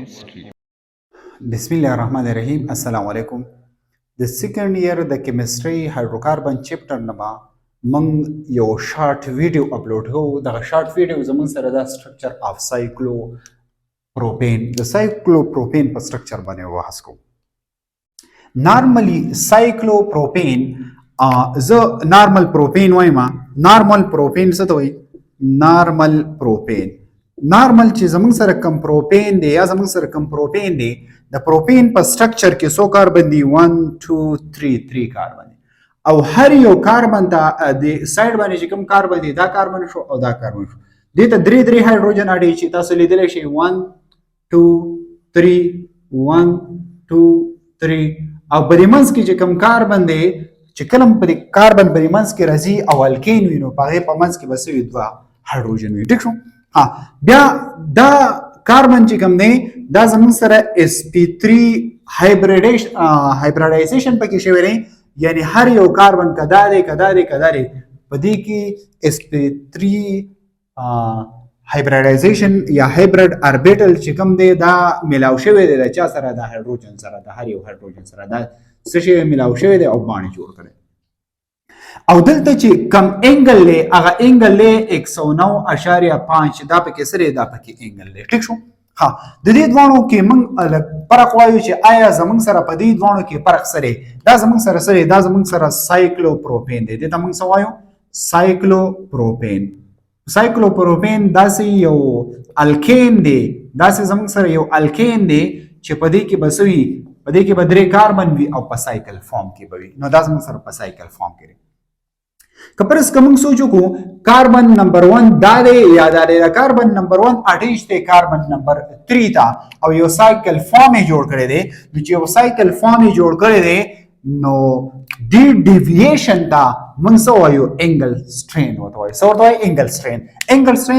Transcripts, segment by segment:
chemistry. Bismillahirrahmanirrahim. Assalamu alaikum. The second year the chemistry hydrocarbon chapter nama mang yo short video upload ho. The short video zaman sara the structure of cyclopropane. The cyclopropane per structure bane ho hasko. Normally cyclopropane the normal propane waima normal propane څه ته وایي normal propane normal چې زمونږ سره کم پروپین دی یا زمونږ سره کم پروپین دی د پروپین په سټرکچر کې څو کاربن دي 1 2 3 کاربن دي او هر یو کاربن ته د سایډ باندې چې کوم کاربن دي دا کاربن شو او دا کاربن شو دې ته درې هایدروجن اړې چې تاسو لیدلی شئ 1 2 3 1 2 3 او په دې منځ کې چې کوم کاربن دی چې کلم په کاربن په دې منځ کې راځي او الکین وي نو په هغې په منځ کې به څه وي دوه هایدروجن وي ټیک شو بیا دا کاربن چې کوم دی دا زموږ سره sp3 هایبریډایزیشن پکې شوی دی یعنی هر یو کاربن کدا دی په دې کې sp3 هایبریډایزیشن یا هایبرید اربیټل چې کوم دی دا ملاو شوی دی د چا سره د هایدروجن سره د هر یو هایدروجن سره دا څه شی ملاو شوی دی او باندې جوړ کړی او دلته چې کم انګل له هغه انګل له 109.5 دا پکې سره دا پکې انګل له ټیک شو ها د دې دوانو کې موږ فرق وایو چې آیا زموږ سره په دې دوانو کې فرق سره دا زموږ سره سایکلوپروپین دی دا موږ څه وایو سایکلوپروپین داسې یو الکین دی داسې زموږ سره یو الکین دی چې په دې کې بسوي په دې کې به درې کاربن وي او په سایکل فارم کې به وي نو دا زموږ سره په سایکل فارم کې دی که پرس که موږ سوچو کو کاربن نمبر 1 دا دی یا دا دی کاربن نمبر 1 اټیچ دی کاربن نمبر 3 ته او یو سایکل فارم یې جوړ کړی دی نو چې یو سایکل فارم یې جوړ کړی دی نو دی ډیوییشن ته موږ څه وایو انګل سټرین ورته وایو څه ورته وایو انګل سټرین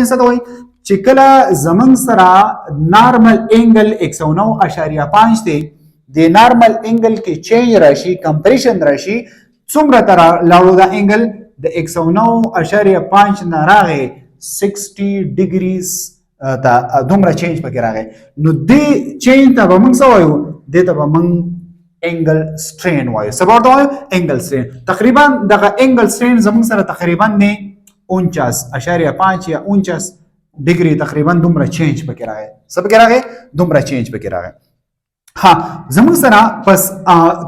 څه ته وایي چې کله زموږ سره نارمل انګل 109.5 دی د نارمل انګل کې چینج راشي کمپریشن راشي څومره تر لاړو دا انګل د 109.5 نه راغی 60 ډیګریز ته دومره چینج پکې راغی نو دې چینج ته به موږ څه وایو دې ته به موږ انګل سټرین وایو څه ورته وایو انګل سټرین تقریبا دغه انګل سټرین زموږ سره تقریبا نه 49.5 یا 49 ډیګري تقریبا دومره چینج پکې راغی څه پکې راغی دومره چینج پکې راغی ها زموږ سره پس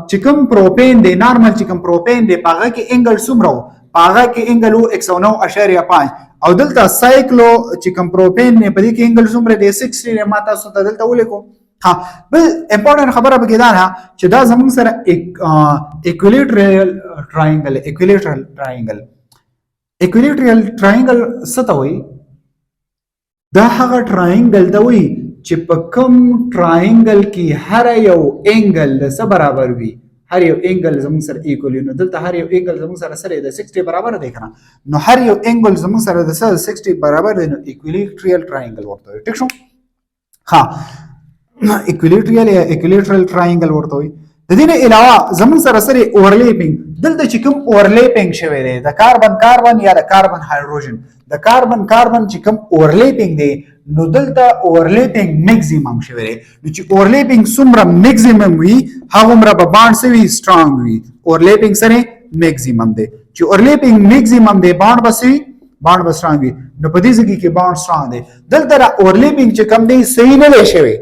چې کوم پروپین دی نارمل چې کوم پروپین دی په هغه کې انګل څومره و په هغه کې انګل و 109.5 او دلته سایکلو چې کوم پروپین دی په دې کې انګل څومره دی 60 ما تاسو ته دلته ولیکو ها بل امپورټنت خبره پکې دا ده چې دا زموږ سره ایکویلیټرل ټراینګل څه ته وایي دا هغه ټراینګل ته وایي چې په کوم ټراینګل کې هر یو انګل څه برابر وي هر یو انګل زموږ سره ایکول نو دلته هر یو انګل زموږ سره د 60 برابر دی کنه نو هر یو انګل زموږ سره د 60 برابر دی نو ایکویلیټرل ټراینګل ورته وي ټیک شو ها ایکویلیټرل ټراینګل ورته وي د دې نه علاوه زموږ سره اورلیپینګ دلته چې کوم اورلیپینګ شوی دی د کاربن یا د کاربن هایدروجن د کاربن چې کوم اورلیپینګ دی نو دلته اورلیپینګ میکسیمم شوی دی نو چې اورلیپینګ څومره میکسیمم وي هغومره به بانډ څه وي سټرانګ وي اورلیپینګ سره میکسیمم دی چې اورلیپینګ میکسیمم دی بانډ به سټرانګ وي نو په دې ځکه کې بانډ سټرانګ دی دلته اورلیپینګ چې کوم دی صحیح نه دی شوی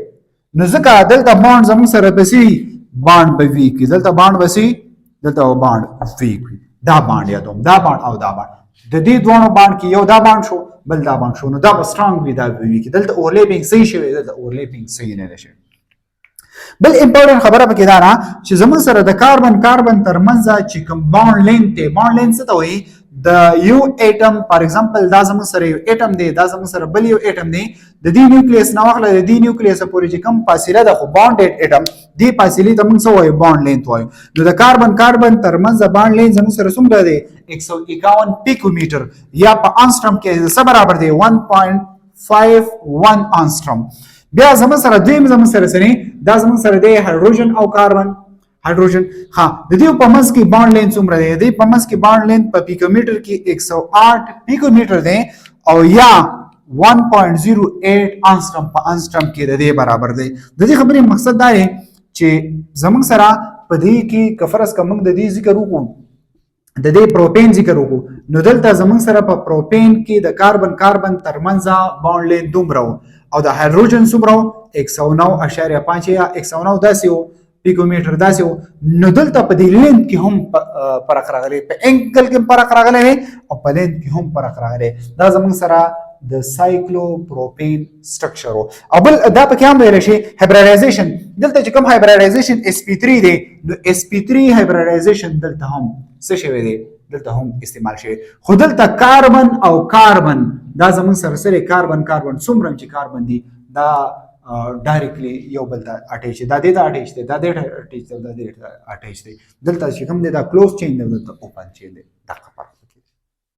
نو ځکه دلته بانډ زموږ سره پسې بانډ به ویک وي دلته بانډ ویک وي دا بانډ یادوم دا بانډ او دا بانډ د دې دوه بانډ کې یو دا بانډ شو بل دا بانډ شو نو دا به سټرانګ وي دا به ویک دلته اورلیپینګ صحیح شوی دلته اورلیپینګ صحیح نه شوی بل امپورټنت خبره پکې دا چې زموږ سره د کاربن ترمنځ چې کوم بانډ لینث څه ته وایي د یو اټم فار ایگزامپل دا زموږ سره یو اټم دی دا زموږ سره بل یو اټم دی د دې نیوکلیس نه واخله د دې نیوکلیس پورې چې کوم فاصله ده خو بانډډ اټم دې فاصلې ته موږ څه وایو بانډ لینث وایو نو د کاربن ترمنځ بانډ لینث زموږ سره څومره دی 151 پیکومیټر یا په انسټرم کې څه برابر دی 1.51 انسټرم بیا زموږ سره دا زموږ سره دی هایدروجن او کاربن هایدروجن ها د دې په منځ کې بانډ لینث څومره دی د دې په منځ کې بانډ لینث په پیکومیټر کې 108 پیکومیټر دی او یا 1.08 انسترم په انسترم کې د دې برابر دی. د دې خبرې مقصد دا دی چې زمونږ سره په دې کې که فرض که موږ د دې ذکر وکړو د دې پروپین ذکر وکړو نو دلته زمونږ سره په پروپین کې د کاربن ترمنځ بانډ لین دومره او د هایدروجن څومره 109.5 یا 109 داسې و پیکومیټر داسې و. نو دلته په دې لین کې هم فرق راغلی، په انګل کې فرق راغلی او په لین کې هم فرق راغلی. دا زمونږ سره د سایکلوپروپین سټرکچر او بل دا پکې هم ویل شي هایبریډایزیشن. دلته چې کوم هایبریډایزیشن sp3 دی نو sp3 هایبریډایزیشن دلته هم څه شوی دی، دلته هم استعمال شوی. خو دلته کاربن او کاربن دا زمونږ سره سره کاربن څومره چې کاربن دی دا ډایرکټلی یو بل ته اټیچ دی، دا دې ته اټیچ دی، دا دې ته اټیچ دی، دا دې ته اټیچ دی. دلته چې کوم دی دا کلوز چین دی، دلته اوپن چین دی. دا خبره